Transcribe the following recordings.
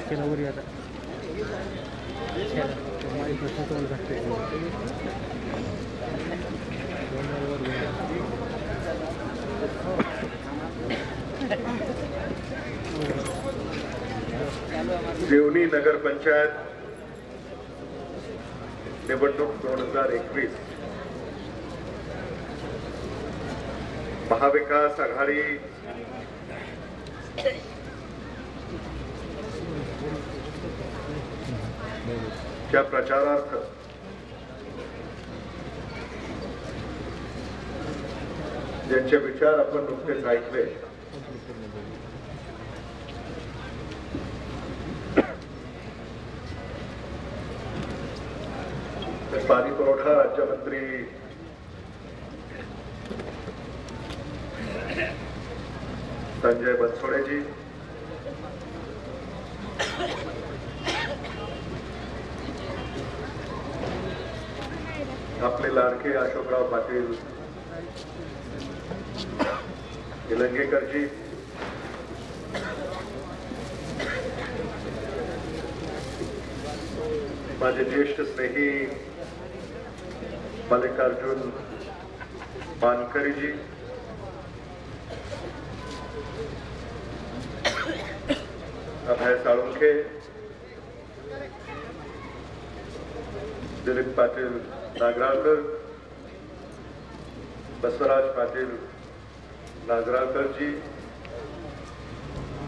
केलावर आता माहीत नसतं घातले देवणी नगर पंचायत निवडणूक 2021 महाविकास आघाडी च्या प्रचारार्थ ज्यांचे विचार आपण नुकतेच ऐकले पाणी पुरवठा राज्यमंत्री संजय बनसोडे जी, आपले लाडके अशोकराव पाटील निलंगेकर जी, माझे ज्येष्ठ स्नेही मल्लिकार्जुन मानकरी जी, अभय साळुंखे, दिलीप पाटील नागराळकर, बसवराज पाटील नागराळकर जी,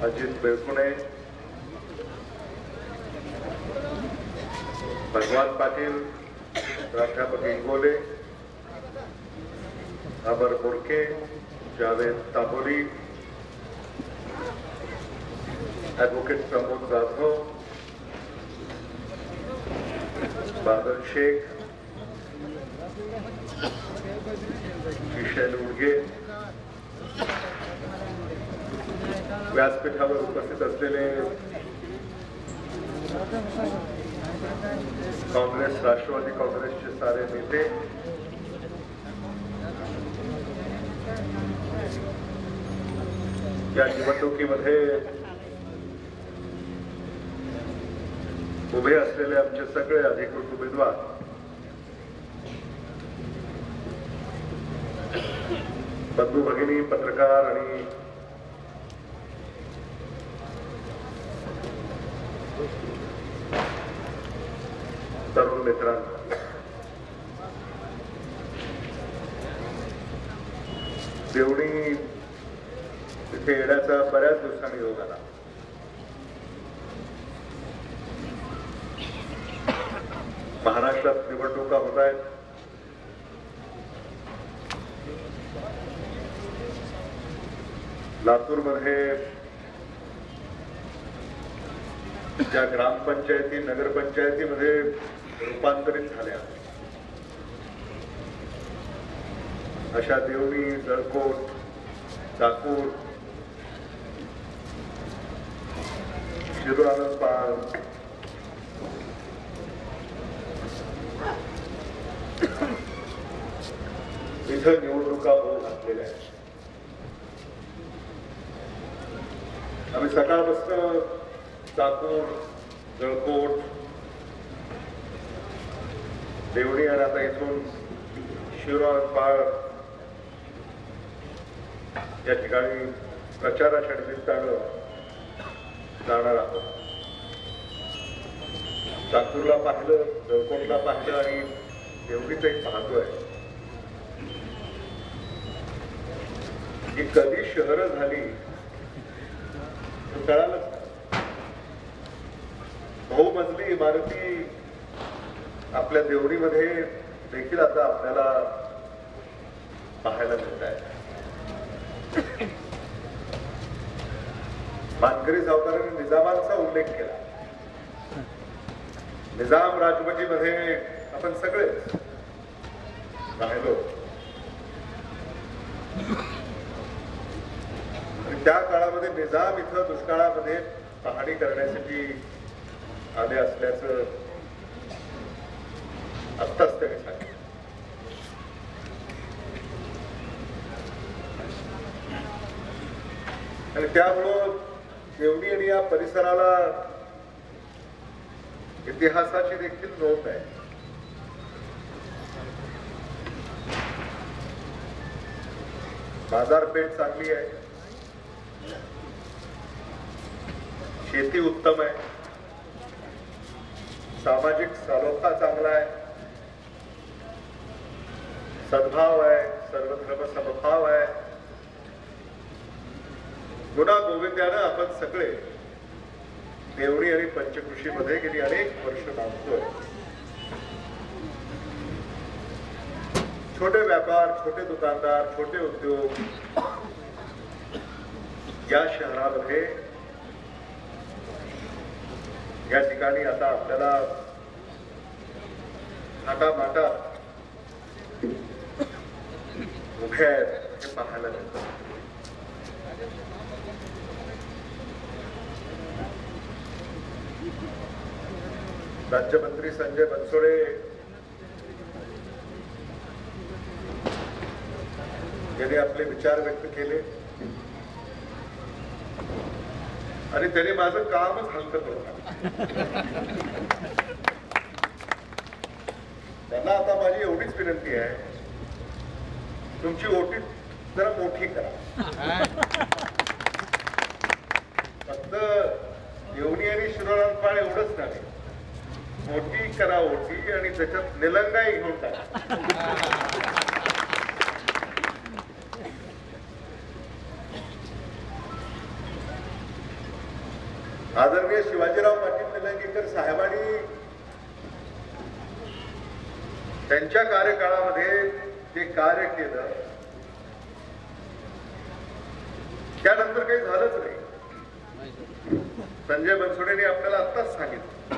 अजित बेळकुणे, भगवान पाटील, प्राध्यापक इंगोले, अमर मुरके, जावेद तांबोली, एडवोकेट प्रमोद जाधव, बादल शेख, किशोर उर्गे, व्यासपीठावर उपस्थित असलेले काँग्रेस राष्ट्रवादी काँग्रेसचे सारे नेते, या निवडणुकीमध्ये उभे असलेले आमचे सगळे अधिकृत उमेदवार, बंधू भगिनी, पत्रकार आणि तरुण मित्रांनो, देवणी इथे येण्याचा बऱ्याच दिवसांनी योग आला. महाराष्ट्रात निवडणुका होत आहेत. लातूरमध्ये ज्या ग्रामपंचायती नगरपंचायतीमध्ये रूपांतरित झाल्या अशा देवणी, जळकोट, चाकूर, शिरूर, आनंदपाल, इथं निवडणुका होऊ घातलेल्या आहेत. आम्ही सकाळपासून चाकूर, जळकोट, देवणी आणि आता इथून शिरूर या ठिकाणी प्रचाराच्या निमित्तानं जाणार आहोत. चाकूरला पाहिलं, जळकोटला पाहिलं आणि देवणीतही पाहतोय की कधी शहरं झाली कळालंच. बहुमजली इमारती आपल्या देवणीमध्ये देखील आता आपल्याला पाहायला मिळत आहे. मानकरी सावकारांनी निजामांचा उल्लेख केला. निजाम राजवटीमध्ये आपण सगळे राहिलो. त्या काळामध्ये निजाम इथं दुष्काळामध्ये पाहणी करण्यासाठी आले असल्याचं आत्ताच त्यांनी सांगितलं. आणि त्यामुळं देवणी आणि या परिसराला इतिहासाची देखील नोंद आहे. बाजारपेठ चांगली आहे, शेती उत्तम आहे, सामाजिक सलोखा चांगला आहे, सद्भाव आहे, सर्वधर्म समभाव आहे. गुणा गोविंद्यानं आपण सगळे देवणी आणि पंचकृषीमध्ये गेली अनेक वर्ष नांदतोय. छोटे व्यापार, छोटे दुकानदार, छोटे उद्योग या शहरामध्ये या ठिकाणी आता आपल्याला थाटामाटात उभे आहेत हे पाहायला मिळतं. राज्यमंत्री संजय बनसोडे यांनी आपले विचार व्यक्त केले आणि त्यांनी माझं कामच हलकं करून त्यांना आता माझी एवढीच विनंती आहे, तुमची ओटी जरा मोठी करा. फक्त देवणी आणि शिरोळपाळ एवढंच नाही, मोठी करा ओटी आणि त्याच्यात निलंगाई घेऊन टाका. आदरणीय शिवाजीराव पाटील निलंगेकर साहेबांनी त्यांच्या कार्यकाळामध्ये जे कार्य केलं त्यानंतर काही झालंच नाही. संजय बनसोडेंनी आपल्याला आत्ताच सांगितलं.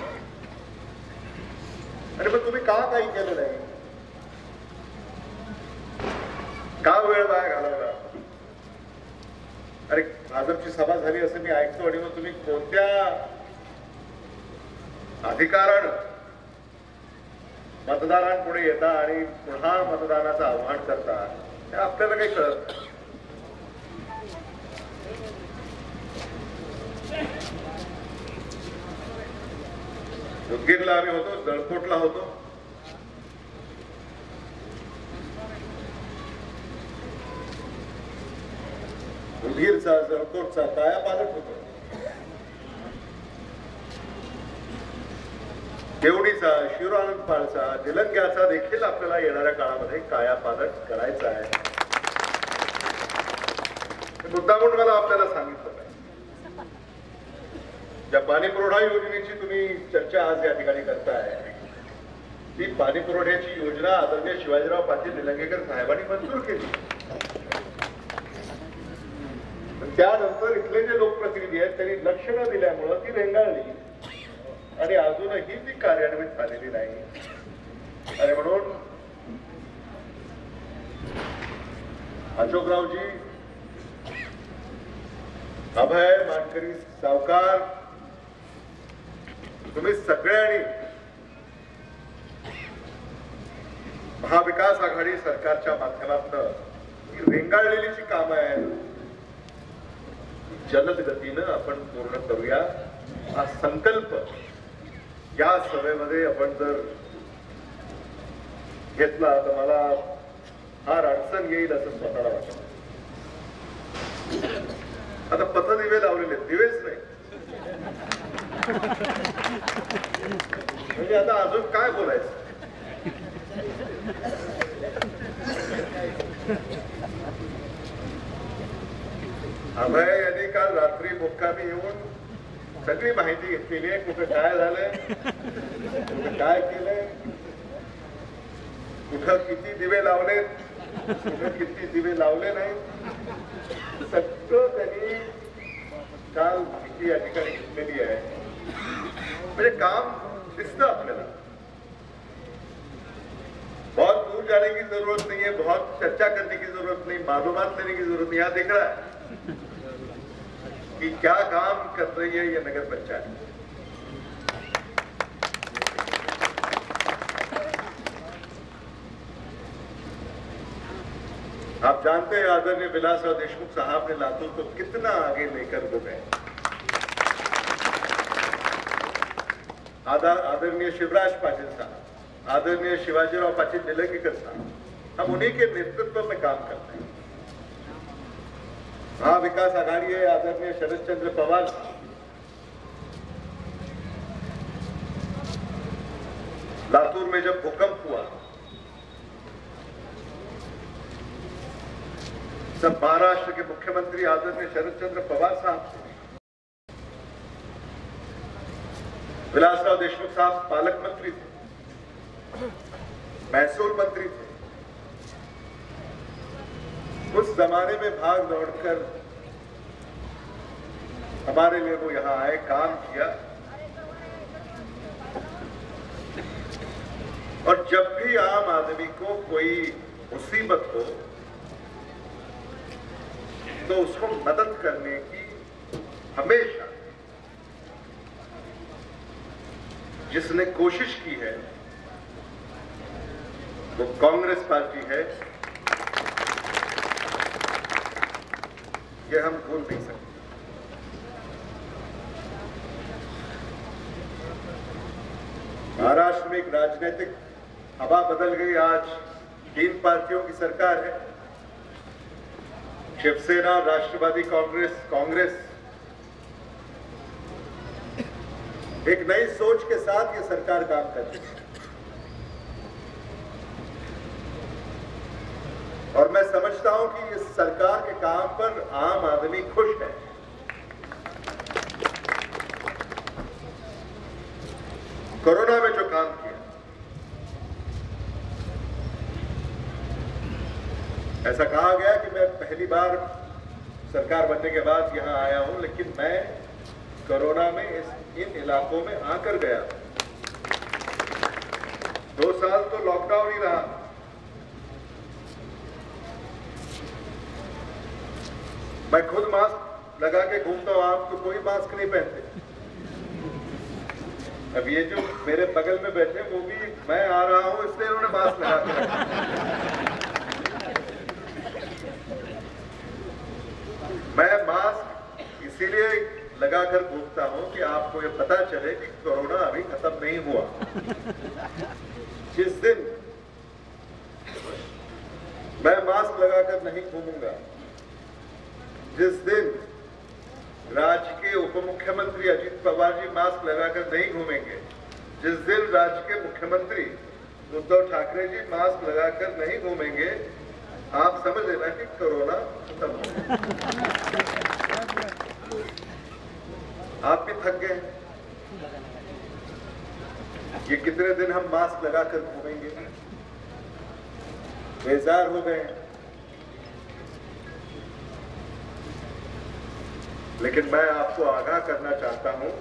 आणि मग तुम्ही का काही केलं नाही, का वेळ वाया घालवला? अरे भाजपची सभा झाली असं मी ऐकतो आणि मग तुम्ही कोणत्या अधिकारानं मतदारांपुढे येता आणि पुन्हा मतदानाचं आव्हान करता हे आपल्याला काही कळत नाही. उदगीरला आम्ही होतो, जळकोटला होतो. उदगीरचा जळकोटचा कायापालट होतो, देवणीचा, शिरोळपाळचा, निलंग्याचा देखील आपल्याला येणाऱ्या काळामध्ये कायापालट करायचा आहे. मुद्दामून मला आपल्याला सांगितलं नाही. ज्या पाणीपुरवठा योजनेची तुम्ही चर्चा आज या ठिकाणी करताय, ती पाणीपुरवठ्याची योजना आदरणीय शिवाजीराव पाटील निलंगेकर साहेबांनी मंजूर केली. त्यानंतर इथले जे लोकप्रतिनिधी आहेत त्यांनी लक्ष न दिल्यामुळं ती रेंगाळली आणि अजूनही ती कार्यान्वित झालेली नाही. आणि म्हणून अशोकरावजी, अभय, मानकरी, सावकार, तुम्ही सगळ्यांनी महाविकास आघाडी सरकारच्या माध्यमातून ही रेंगाळलेली जी कामं आहेत जलद गतीनं आपण पूर्ण करूया हा संकल्प या सभेमध्ये आपण जर घेतला तर मला फार अडचण येईल असं स्वतःला वाटतं. आता पथदिवे लावलेले, दिवेच नाही म्हणजे आता अजून काय बोलायचं. अभय यांनी काल रात्री मुक्कामी येऊन सगळी माहिती घेतलेली आहे, कुठं काय झालंय, कुठं काय केलंय, कुठं किती दिवे लावलेत, कुठं किती दिवे लावले नाही, सगळं त्यांनी काल माहिती या ठिकाणी घेतलेली आहे. म्हणजे काम दिसतं आपल्याला. बहुत दूर जाने की जरूरत नहीं है, बहुत चर्चा करने की जरूरत नहीं, मालूमात लेने की जरूरत नहीं. यहाँ दिख रहा है कि क्या काम कर रही है ये नगर पंचायत. आप जानते हैं आदरणीय विलासराव देशमुख साहब ने लातूर को कितना आगे लेकर गए. आदरणीय शिवराज पाटिल साहब, आदरणीय शिवाजीराव पाटिल निलंगेकर साहब, हम उन्हीं के नेतृत्व में काम करते हैं। महाविकास आघाड़ी है, आदरणीय शरद चंद्र पवार साहब, लातूर में जब भूकंप हुआ तब महाराष्ट्र के मुख्यमंत्री आदरणीय शरद चंद्र पवार साहब, विलासराव देशमुख साहब पालक मंत्री थे, महसूल मंत्री थे। उस जमाने में भाग दौड़कर हमारे लिए वो यहां आए, काम किया। और जब भी आम आदमी को कोई मुसीबत हो तो उसको मदद करने की हमेशा जिसने कोशिश की है वो कांग्रेस पार्टी है, ये हम भूल नहीं सकते। महाराष्ट्र में एक राजनीतिक हवा बदल गई। आज 3 पार्टियों की सरकार है, शिवसेना, राष्ट्रवादी कांग्रेस एक नई सोच के साथ ये सरकार काम कर रही है। और मैं समझता हूं कि इस सरकार के काम पर आम आदमी खुश है। कोरोना में जो काम किया, ऐसा कहा गया कि मैं पहली बार सरकार बनने के बाद यहां आया हूं, लेकिन मैं कोरोना में इन इलाकों में आकर गया। 2 साल तो लॉकडाउन ही रहा। मैं खुद मास्क लगा के घूमता हूं, आप तो कोई मास्क नहीं पहनते। अब ये जो मेरे बगल में बैठे वो भी, मैं आ रहा हूं इसलिए उन्होंने मास्क लगा के रखा। मैं मास्क इसीलिए लगाकर घूमता हूं कि आपको ये पता चले कि कोरोना अभी खत्म नहीं हुआ। जिस दिन मैं मास्क लगाकर नहीं घूमूंगा, जिस दिन राज्य के उप मुख्यमंत्री अजित पवार जी मास्क लगाकर नहीं घूमेंगे, जिस दिन राज्य के मुख्यमंत्री उद्धव ठाकरे जी मास्क लगाकर नहीं घूमेंगे, आप समझ लेना कि कोरोना खत्म हो गया। आप भी थक गए। ये कितने दिन हम मास्क लगाकर घूमेंगे, बेजार हो गए। लेकिन मैं आपको आगाह करना चाहता हूं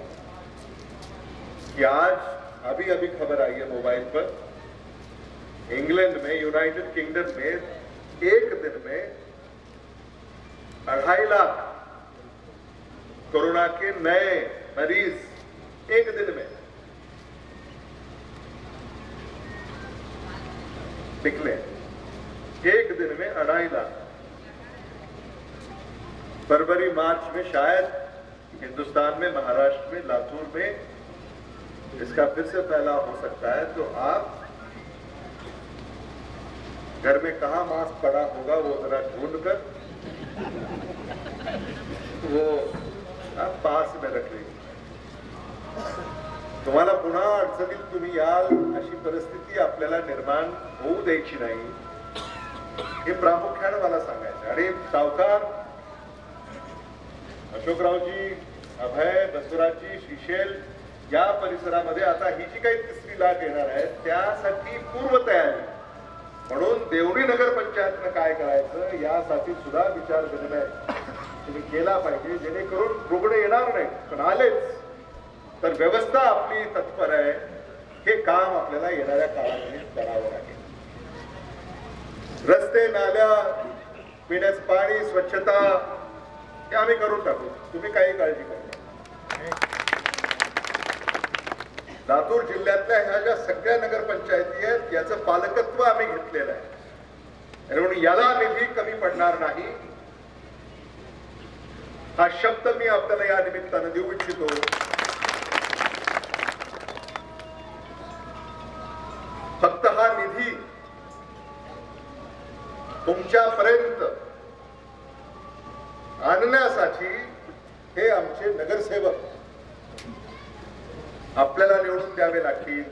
कि आज अभी अभी खबर आई है मोबाइल पर, इंग्लैंड में, यूनाइटेड किंगडम में एक दिन में 2.5 लाख कोरोना के नए मरीज एक दिन में निकले। एक दिन में 2.5 लाख। फरवरी मार्च में शायद हिंदुस्तान में, महाराष्ट्र में, लातूर में इसका फिर से फैलाव हो सकता है। तो आप घर में कहां मास्क पड़ा होगा वो जरा ढूंढ कर वो आप पास में रख लीजिए। तुम्हाला पुन्हा अडचणीत तुम्ही याल अशी परिस्थिती आपल्याला निर्माण होऊ द्यायची नाही, हे प्रामुख्याने मला सांगायचं। आणि सावकार, अशोकरावजी, अभय, बसवराजजी, श्रीशैल या परिसरामध्ये आता ही जी काही 3री लाट येणार आहे त्यासाठी पूर्वतयारी म्हणून देवणी नगर पंचायतनं काय करायचं यासाठी सुद्धा विचार विनिमय तुम्ही केला पाहिजे, जेणेकरून रुग्ण येणार नाही, पण आलेच तर व्यवस्था आपली तत्पर आहे। हे काम आपल्याला येणाऱ्या काळामध्ये करावं लागेल। रस्ते, नाल्या, पिण्याचं पाणी, स्वच्छता हे आम्ही करून टाकू, तुम्ही काही काळजी करू नका। लातूर जिल्ह्यातल्या ह्या ज्या सगळ्या नगरपंचायती आहेत याचं पालकत्व आम्ही घेतलेलं आहे, म्हणून याला निधी कमी पडणार नाही हा शब्द मी आपल्याला या निमित्तानं देऊ इच्छितो। फक्त हा निधी तुमच्यापर्यंत आणण्यासाठी हे आमचे नगरसेवक आपल्याला निवडून द्यावे लागतील,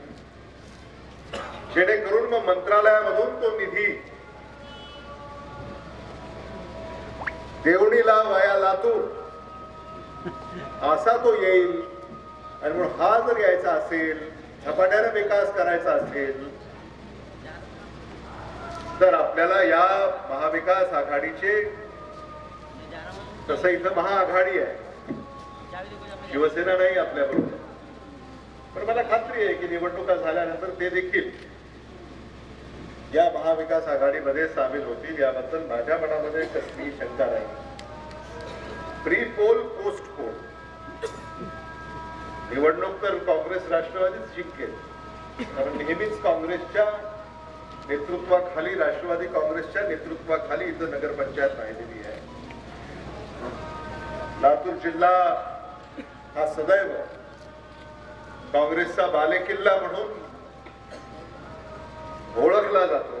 जेणेकरून मग मंत्रालयामधून तो निधी देवणीला वाया लातूर असा तो येईल. आणि म्हणून हा जर यायचा असेल, झपाट्याने विकास करायचा असेल, तर आपल्याला या महाविकास आघाडीचे, तसं इथं महाआघाडी आहे, शिवसेना नाही आपल्याबरोबर, पण मला खात्री आहे की निवडणुका झाल्यानंतर ते देखील या महाविकास आघाडीमध्ये सामील होतील, याबद्दल माझ्या मनामध्ये कसलीही शंका नाही. प्री पोल पोस्ट पोल निवडणूक तर काँग्रेस राष्ट्रवादीच जिंकेल, कारण नेहमीच काँग्रेसच्या नेतृत्वाखाली, राष्ट्रवादी काँग्रेसच्या नेतृत्वाखाली इथं नगरपंचायत राहिलेली आहे. लातूर जिल्हा हा सदैव काँग्रेसचा बालेकिल्ला म्हणून ओळखला जातो.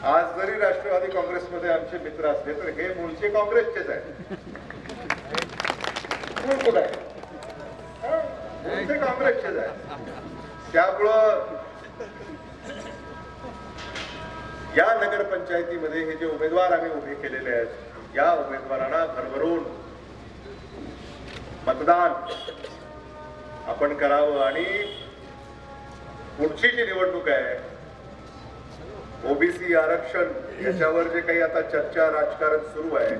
आज जरी राष्ट्रवादी काँग्रेसमध्ये आमचे मित्र असले तर हे मूळचे काँग्रेसचेच आहेत. मूळ कुठं आहे? मूळचे काँग्रेसचेच आहेत. त्यामुळं या नगरपंचायतीमध्ये हे जे उमेदवार आम्ही उभे केलेले आहेत, या उमेदवारांना भरभरून मतदान आपण करावं. आणि पुढची जी निवडणूक आहे, ओबीसी आरक्षण, याच्यावर जे काही आता चर्चा, राजकारण सुरू आहे,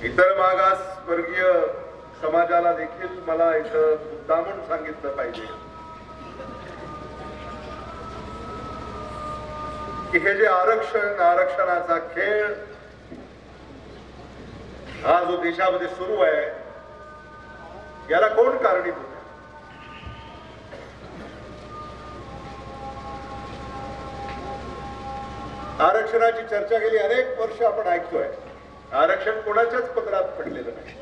इतर मागासवर्गीय समाजाला देखील मला इथं मुद्दामून सांगितलं पाहिजे की हे जे आरक्षणाचा खेळ हा जो देशामध्ये सुरू आहे, याला कोण कारणीभूत आहे? आरक्षणाची चर्चा गेली अनेक वर्ष आपण ऐकतोय. आरक्षण कोणाच्याच पदरात पडलेलं नाही.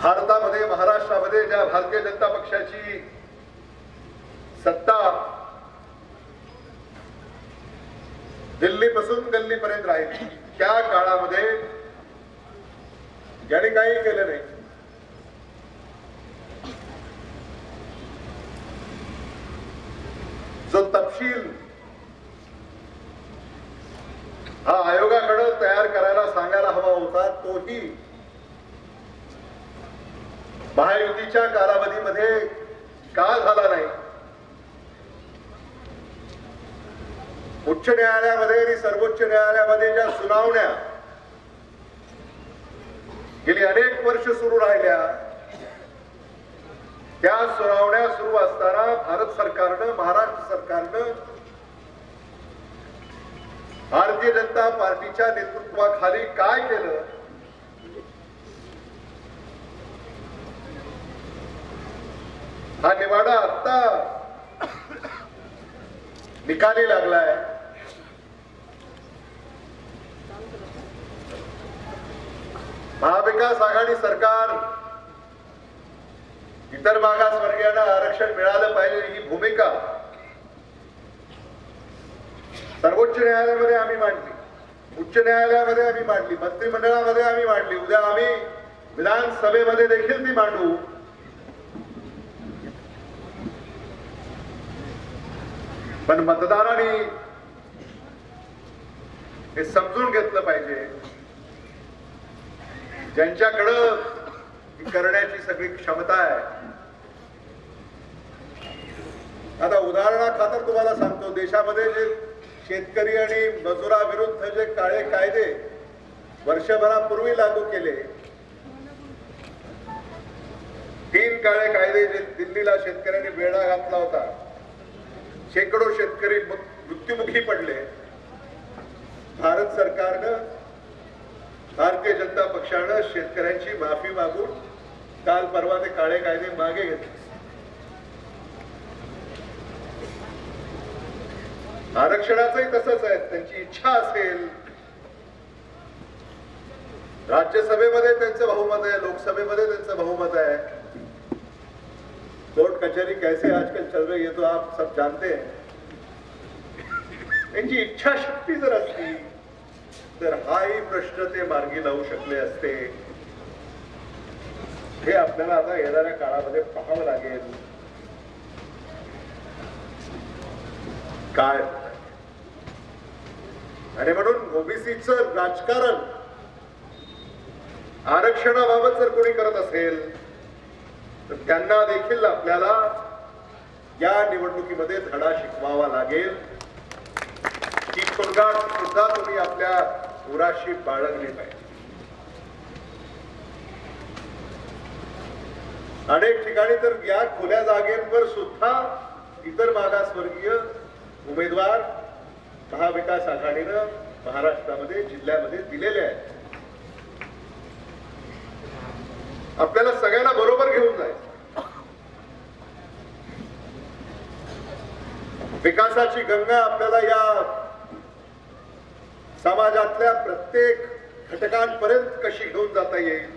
भारतामध्ये, महाराष्ट्रामध्ये ज्या भारतीय जनता पक्षाची सत्ता दिल्लीपासून गल्लीपर्यंत राहिली, त्या काळामध्ये यांनी काही केलं नाही. जो तपशील हा आयोगाकडे तयार करायला सांगायला हवा होता, तोही महायुतीच्या कालावधीमध्ये का झाला नाही? उच्च न्यायालयामध्ये आणि सर्वोच्च न्यायालयामध्ये ज्या सुनावण्या गेली अनेक वर्ष सुरू राहिल्या, त्या सुनावण्या सुरू असताना भारत सरकारनं, महाराष्ट्र सरकारनं भारतीय जनता पार्टीच्या नेतृत्वाखाली काय केलं? हा निवाडा आता निकाली लागलाय. महाविकास आघाडी सरकार इतर मागासवर्गीयांना आरक्षण मिळालं पाहिजे ही भूमिका सर्वोच्च न्यायालयामध्ये आम्ही मांडली, उच्च न्यायालयामध्ये आम्ही मांडली, मंत्रिमंडळामध्ये आम्ही मांडली, उद्या आम्ही विधानसभेमध्ये देखील ती मांडू. पण मतदारांनी हे समजून घेतलं पाहिजे, ज्यांच्याकडं करण्याची सगळी क्षमता आहे. आता उदाहरणाखातर तुम्हाला सांगतो, देशामध्ये जे शेतकरी आणि मजुराविरुद्ध जे काळे कायदे वर्षभरापूर्वी लागू केले, 3 काळे कायदे जे दिल्लीला शेतकऱ्यांनी वेढा घातला होता, शेकडो शेतकरी मृत्युमुखी पडले. भारत सरकारनं, भारतीय जनता पक्षानं शेतकऱ्यांची माफी मागून काल परवा ते काळे कायदे मागे घेतले. आरक्षणाचंही तसंच आहे. त्यांची इच्छा असेल राज्यसभेमध्ये त्यांचं बहुमत आहे, लोकसभेमध्ये त्यांचं बहुमत आहे. कोर्ट कचहरी कैसे आजकल चल रही है तो आप सब जानते हैं. त्यांची इच्छाशक्ती जर असती तर हाही प्रश्न ते मार्गी लावू शकले असते. हे आपल्याला आता येणाऱ्या काळामध्ये पाहावं लागेल काय. आणि म्हणून ओबीसीचं राजकारण आरक्षणाबाबत जर कोणी करत असेल तर त्यांना देखील आपल्याला या निवडणुकीमध्ये धडा शिकवावा लागेल की तोडगा सुद्धा तुम्ही आपल्या उराशी बाळगली पाहिजे. अनेक ठिकाणी तर या खुल्या जागेवर सुद्धा इतर मागासवर्गीय उमेदवार महाविकास आघाडीनं महाराष्ट्रामध्ये जिल्ह्यामध्ये दिलेले आहेत. आपल्याला सगळ्यांना बरोबर घेऊन जायचं. विकासाची गंगा आपल्याला या समाजातल्या प्रत्येक घटकांपर्यंत कशी घेऊन जाता येईल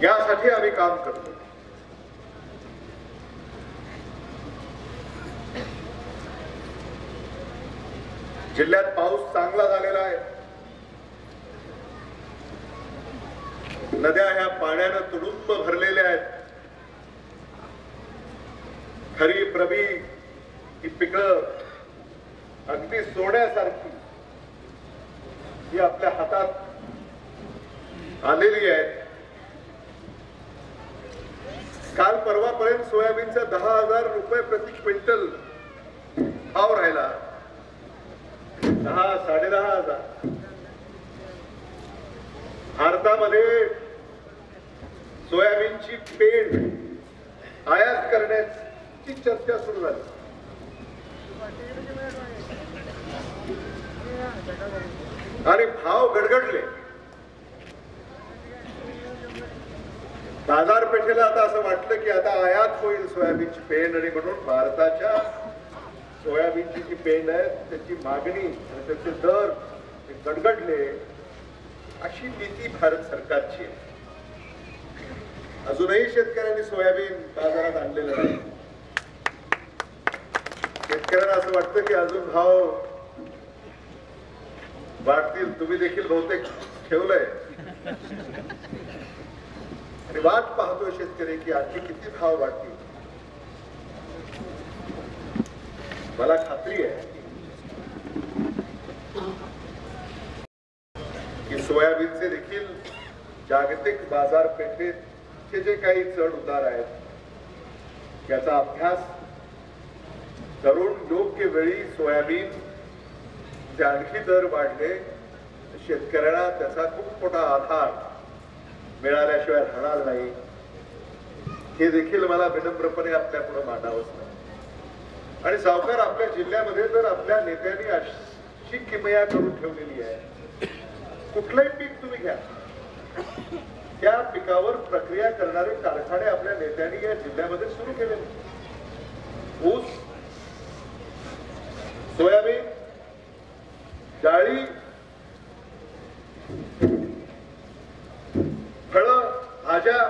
यासाठी आम्ही काम करतो. जिल्ह्यात पाऊस चांगला झालेला आहे. नद्या ह्या पाण्यानं तुडुंब भरलेल्या आहेत. खरीप रबी ही पिकं अगदी सोन्यासारखी ही आपल्या हातात आलेली आहेत. काल परवापर्यंत सोयाबीनचा 10,000 रुपये प्रति क्विंटल भाव राहिला. 10-10,500. भारतामध्ये सोयाबीनची पेंड आयात करण्याची चर्चा सुरू झाली. आणि भाव गडगडले. बाजारपेठेला आता असं वाटलं की आता आयात होईल सोयाबीनची पेंड आणि म्हणून भारताच्या सोयाबीनची जी पेंड आहे त्याची मागणी आणि त्याचे दर गडगडले अशी नीती भारत सरकारची आहे. अजूनही शेतकऱ्यांनी सोयाबीन बाजारात आणलेलं नाही. शेतकऱ्यांना असं वाटतं की अजून भाव वाढतील. तुम्ही देखील बहुतेक ठेवलंय आणि वाट पाहतोय शेतकरी की आणखी किती भाव वाढतील. मला खात्री आहे की सोयाबीनचे देखील जागतिक बाजारपेठेचे जे काही चढ उतार आहेत याचा अभ्यास करून योग्य वेळी सोयाबीन चे आणखी दर वाढले शेतकऱ्यांना त्याचा खूप मोठा आधार मिळाल्याशिवाय राहणार नाही. हे देखील मला विनम्रपणे आपल्या पुढे मांडावंच नाही. आणि सावकार आपल्या जिल्ह्यामध्ये तर आपल्या नेत्यांनी अशी किमया करून ठेवलेली आहे. कुठलंही पीक तुम्ही घ्या त्या पिकावर प्रक्रिया करणारे कारखाने आपल्या नेत्यांनी या जिल्ह्यामध्ये सुरू केलेले. ऊस, सोयाबीन, डाळी, फळं, भाज्या,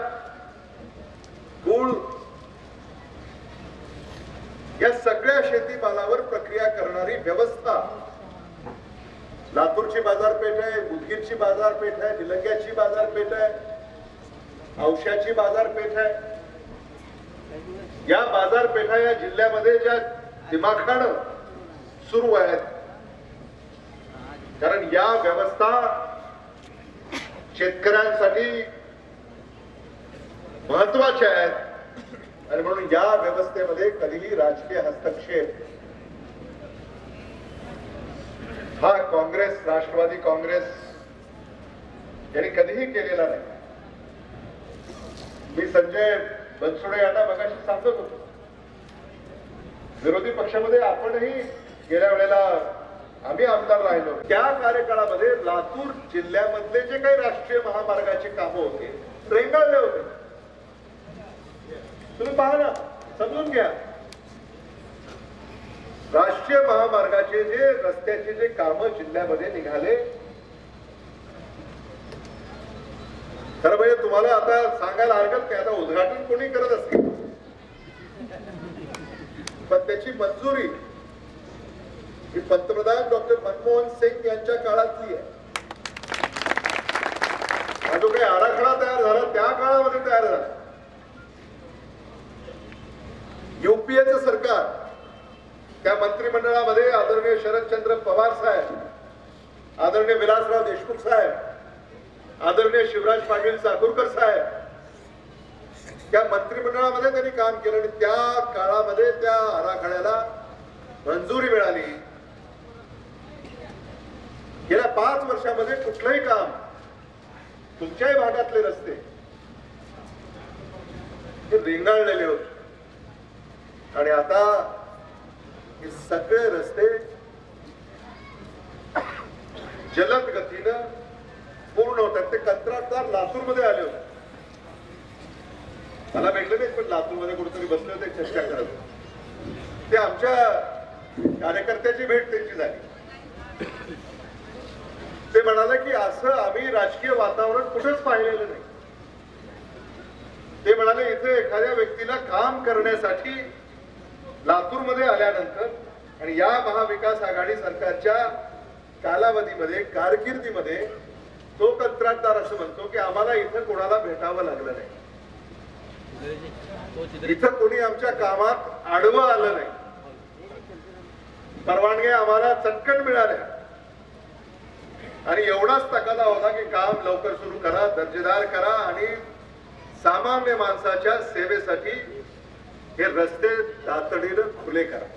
गूळ या सगळ्या शेतीमालावर प्रक्रिया करणारी व्यवस्था. लातूरची बाजारपेठ आहे, उदगीरची बाजारपेठ आहे, निलंग्याची बाजारपेठ आहे, औशाची बाजारपेठ आहे. या बाजारपेठा या जिल्ह्यामध्ये ज्या दिमाखानं सुरू आहेत कारण या व्यवस्था शेतकऱ्यांसाठी महत्वाच्या आहेत आणि म्हणून या व्यवस्थेमध्ये कधीही राजकीय हस्तक्षेप हा काँग्रेस, राष्ट्रवादी काँग्रेस यांनी कधीही केलेला नाही. मी संजय बनसोडे यांना मगाशी सांगत होतो विरोधी पक्षामध्ये आपणही गेल्या वेळेला आम्ही आमदार राहिलो. त्या कार्यकाळामध्ये लातूर जिल्ह्यामधले जे काही राष्ट्रीय महामार्गाचे कामं होते रेंगाळले होते. तुम्ही पहा ना, समजून घ्या. राष्ट्रीय महामार्गाचे जे रस्त्याचे जे कामं जिल्ह्यामध्ये निघाले तुम्हाला आता सांगायला हरकत नाही, आता उद्घाटन कोणी करत असेल पण त्याची मंजुरी ही पंतप्रधान डॉक्टर मनमोहन सिंग यांच्या काळातली आहे. हा जो काही आराखडा तयार झाला त्या काळामध्ये तयार झाला. युपीएचं सरकार, त्या मंत्रिमंडळामध्ये आदरणीय शरदचंद्र पवार साहेब, आदरणीय विलासराव देशमुख साहेब, आदरणीय शिवराज पाटील चाकूरकर साहेब, त्या मंत्रिमंडळामध्ये त्यांनी काम केलं आणि त्या काळामध्ये त्या आराखड्याला मंजुरी मिळाली. गेल्या 5 वर्षामध्ये कुठलंही काम, तुमच्याही भागातले रस्ते हे रेंगाळलेले होते आणि आता हे सगळे रस्ते जलद गतीनं पूर्ण होतात. ते कंत्राटदार लातूरमध्ये आले होते, मला भेटले नाही पण लातूरमध्ये कुठेतरी बसले होते चर्चा करत. ते आमच्या कार्यकर्त्याची भेट त्यांची झाली. ते म्हणाले की असं आम्ही राजकीय वातावरण कुठेच पाहिलेलं नाही. ते म्हणाले इथे एखाद्या व्यक्तीला काम करण्यासाठी लातूरमध्ये आल्यानंतर आणि या महाविकास आघाडी सरकारच्या कालावधीमध्ये, कारकिर्दीमध्ये तो कंत्राटदार असं म्हणतो की आम्हाला इथं कोणाला भेटावं लागलं नाही, इथं कोणी आमच्या कामात आडवं आलं नाही, परवानग्या आम्हाला चटकन मिळाल्या आणि एवढाच तकादा होता की काम लवकर सुरू करा, दर्जेदार करा आणि सामान्य माणसाच्या सेवेसाठी हे रस्ते तातडीनं खुले करा.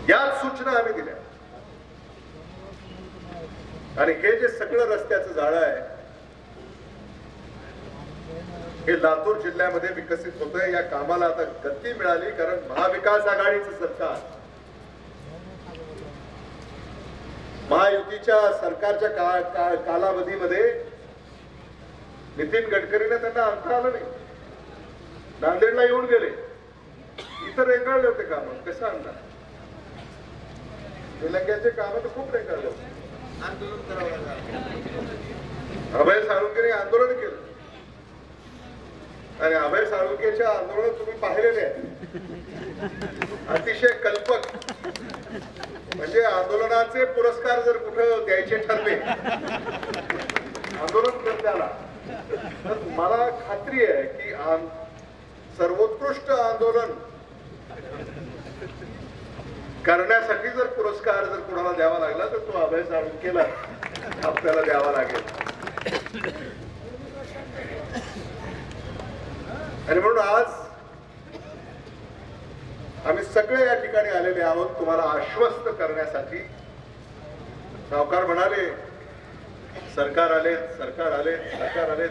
याच सूचना आम्ही दिल्या आणि हे जे सगळं रस्त्याचं जाळं आहे हे लातूर जिल्ह्यामध्ये विकसित होतंय. या कामाला आता गती मिळाली कारण महाविकास आघाडीचं सरकार, महायुतीच्या सरकारच्या कालावधीमध्ये नितीन गडकरीने त्यांना आणता आलं नाही. नांदेडला येऊन गेले, इथं रेंगाळले होते काम, कसं आणणार? निलंग्याचे काम तर खूप रेंगाळले होते. आंदोलन करावं लागलं. अभय साळुंकेने आंदोलन केलं आणि अभय साळुंकेच्या आंदोलन तुम्ही पाहिलेले आहे, अतिशय कल्पक. म्हणजे आंदोलनाचे पुरस्कार जर कुठं द्यायचे ठरले आंदोलन करण्याला, तर मला खात्री आहे की सर्वोत्कृष्ट आंदोलन करण्यासाठी जर पुरस्कार जर कोणाला द्यावा लागला तर तो अभय साळुंकेला आपल्याला द्यावा लागेल. आणि म्हणून आज आम्ही सगळे या ठिकाणी आलेले आहोत तुम्हाला आश्वस्त करण्यासाठी. सावकार म्हणाले सरकार आले, सरकार आले, सरकार आले.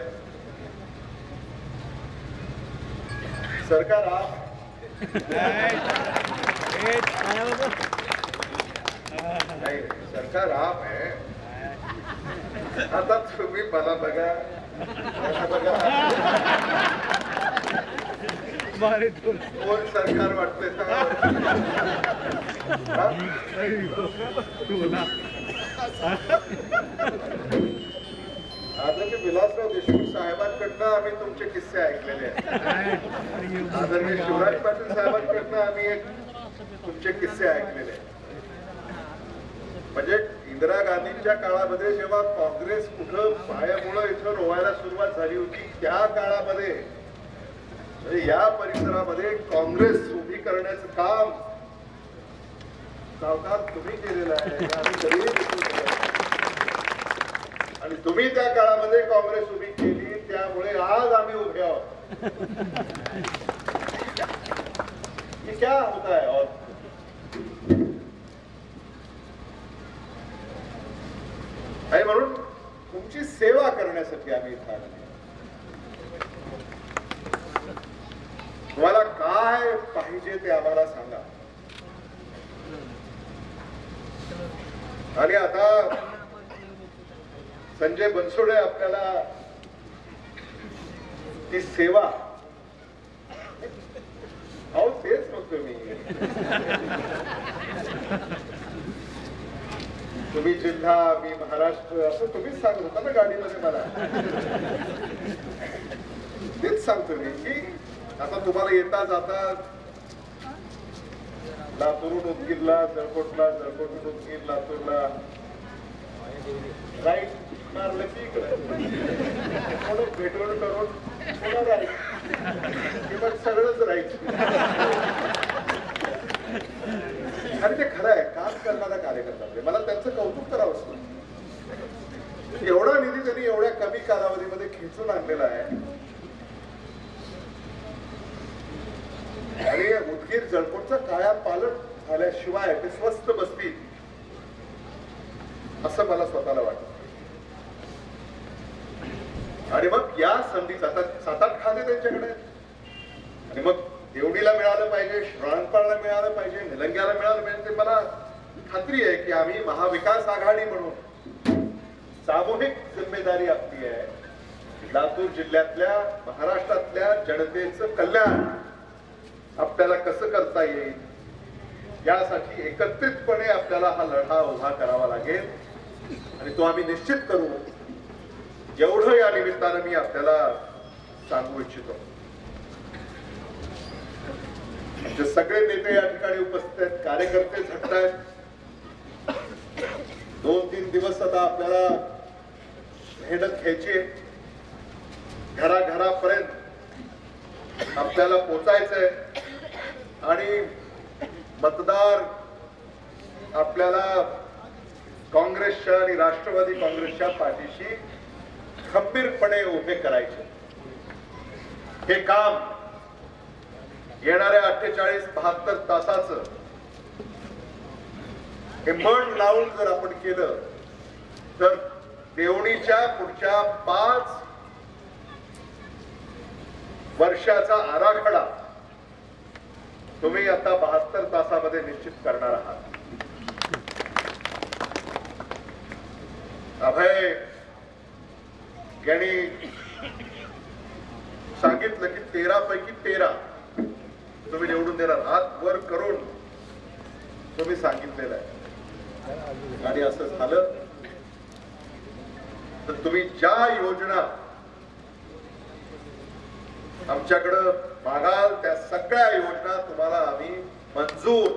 सरकार नहीं, सरकार आप है. आता तुम्ही मला बघा, कोण सरकार वाटतंय आदरणीय विलासराव देशमुख साहेबांकडनं आम्ही तुमचे किस्से ऐकलेले आहेत. आदरणीय शिवराज पाटील साहेबांकडनं आम्ही तुमचे किस्से ऐकलेले आहेत. म्हणजे इंदिरा गांधींच्या काळामध्ये जेव्हा काँग्रेस कुठं पायामुळं इथं रोवायला सुरुवात झाली होती त्या काळामध्ये म्हणजे या परिसरामध्ये काँग्रेस उभी करण्याचं काम सावकार तुम्ही केलेलं आहे. आम्ही कधीही आणि तुम्ही त्या काळामध्ये काँग्रेस उभी केली त्यामुळे आज आम्ही उभे आहोत. ये क्या होता है? और आणि म्हणून तुमची सेवा करण्यासाठी आम्ही इथं आलो. तुम्हाला काय पाहिजे ते आम्हाला सांगा. आणि आता संजय बनसोडे आपल्याला ती सेवा, अहो तेच म्हणतो मी, तुम्ही जिल्हा, मी महाराष्ट्र असं तुम्हीच सांगत होता ना गाडीमध्ये मला. तेच सांगतो मी की आता तुम्हाला येता जाता लातूरून उदगीरला, जळकोटला, जळकोटून उदगीर, लातूरला राईट मारलं की इकडे म्हणून भेटवून करून पुन्हा राईट किंवा सगळंच राईट. आणि ते खरं आहे, काम करणारा कार्यकर्ता मला त्यांचं कौतुक करावं असतं. एवढा निधी त्यांनी एवढ्या कमी कालावधीमध्ये खेचून आणलेला आहे. आणि उदगीर जळकोटचा काया पालट झाल्याशिवाय ते स्वस्त बसतील असं मला स्वतःला वाटतं. आणि मग या संधीचा आता 7-8 खाते त्यांच्याकडे आहेत. आणि मग देवडीला मिळालं पाहिजे, श्रावणपाळला मिळालं पाहिजे, निलंग्याला मिळालं पाहिजे. ते मला खात्री आहे की आम्ही महाविकास आघाडी म्हणून सामूहिक जिम्मेदारी आपली आहे. लातूर जिल्ह्यातल्या, महाराष्ट्रातल्या जनतेचं कल्याण आपल्याला कसं करता येईल यासाठी एकत्रितपणे आपल्याला हा लढा उभा करावा लागेल. आणि तो आम्ही निश्चित करू, एवढं या निमित्तानं मी आपल्याला सांगू इच्छितो. आमचे सगळे नेते या ठिकाणी उपस्थित आहेत, कार्यकर्ते झटत आहेत. 2-3 दिवस आता आपल्याला मेहनत घ्यायची आहे. घराघरापर्यंत आपल्याला पोचायचंय आणि मतदार आपल्याला काँग्रेसच्या आणि राष्ट्रवादी काँग्रेसच्या पाठीशी खंबीरपणे उभे करायचे. हे काम येणाऱ्या 48-72 तासाचं हे मन लावून जर आपण केलं तर देवणीच्या पुढच्या 5 वर्षाचा आराखडा तुम्ही आता 72 तासामध्ये निश्चित करणार आहात. अभय यांनी सांगितलं की 13 पैकी 13 तुम्ही निवडून देणार. हात वर करून तुम्ही सांगितलेलं आहे. आणि असं झालं तर तुम्ही ज्या योजना आमच्याकडं मागाल त्या सगळ्या योजना तुम्हाला आम्ही मंजूर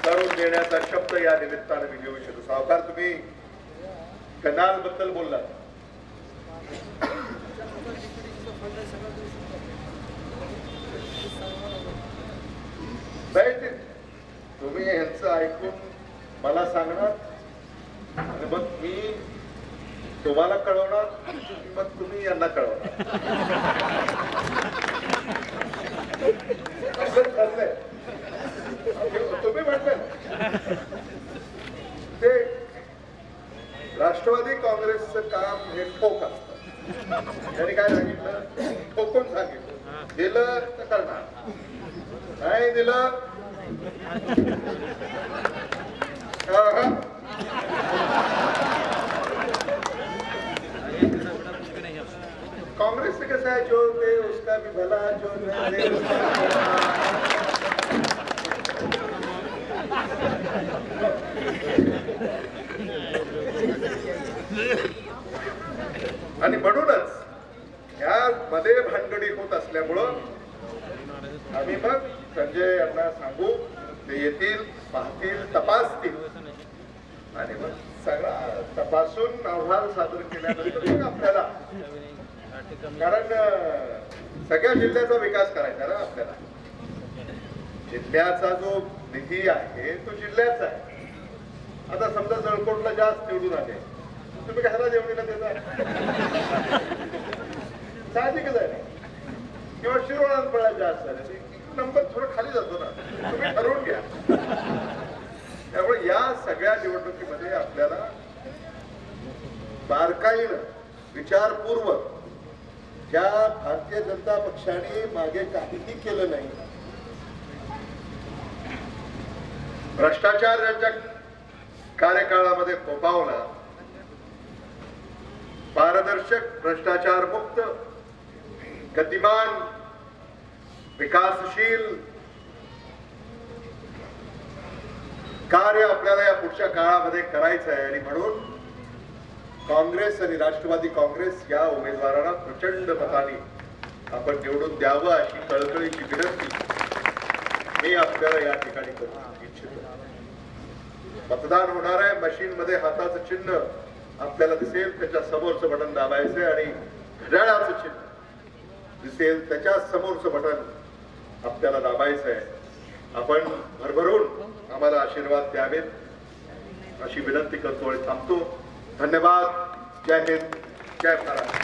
करून देण्याचा शब्द या निमित्तानं मी देऊ इच्छितो. सावकार, तुम्ही कनाल बद्दल बोललात. तुम्ही ह्यांचं ऐकून मला सांगणार आणि मग मी तुम्हाला कळवणार, मग तुम्ही यांना कळवणार. तुम्ही म्हटलं ते राष्ट्रवादी काँग्रेसचं काम हे ठोक असतं. त्यांनी काय सांगितलं, ठोकून सांगितलं, दिलं तर करणार, नाही दिलं कांग्रेस से कैसा है, जो दे उसका भी भला, जो नहीं दे उसका भी आणि म्हणूनच या मध्ये भानगडी होत असल्यामुळं आम्ही मग संजय यांना सांगू, ते येतील, पाहतील, तपासतील आणि मग सगळा तपासून अहवाल सादर केल्यानंतर मग आपल्याला, कारण सगळ्या जिल्ह्याचा विकास करायचा ना आपल्याला. जिल्ह्याचा जो निधी आहे तो जिल्ह्याचा आहे. आता समजा जळकोटला जास्त निवडून आले, तुम्ही कशाला जेवणीला देता, साहजिकच आहे. किंवा शिरोळात पळा जास्त झाले, नंबर थोडं खाली जातो ना, तुम्ही ठरवून घ्या. त्यामुळे या सगळ्या निवडणुकीमध्ये आपल्याला बारकाईनं विचारपूर्वक, ज्या भारतीय जनता पक्षाने मागे काहीही केलं नाही, भ्रष्टाचार यांच्या कार्यकाळामध्ये फोफावला, पारदर्शक, भ्रष्टाचार मुक्त, गतिमान, विकासशील कार्य आपल्याला या पुढच्या काळामध्ये करायचं आहे आणि म्हणून काँग्रेस आणि राष्ट्रवादी काँग्रेस या उमेदवारांना प्रचंड मताने आपण निवडून द्यावं अशी कळकळीची विनंती मी आपल्याला या ठिकाणी करू इच्छितो. मतदान होणार आहे, मशीन मध्ये हाताचं चिन्ह आपल्याला दिसेल, त्याच्या समोरचं बटन दाबायचंय आणि घड्याळाचं चिन्ह दिसेल, त्याच्या समोरचं बटन आपल्याला दाबायचं आहे. आपण भरभरून आम्हाला आशीर्वाद द्यावेत अशी विनंती करतो आणि थांबतो. धन्यवाद. जय हिंद, जय भारत.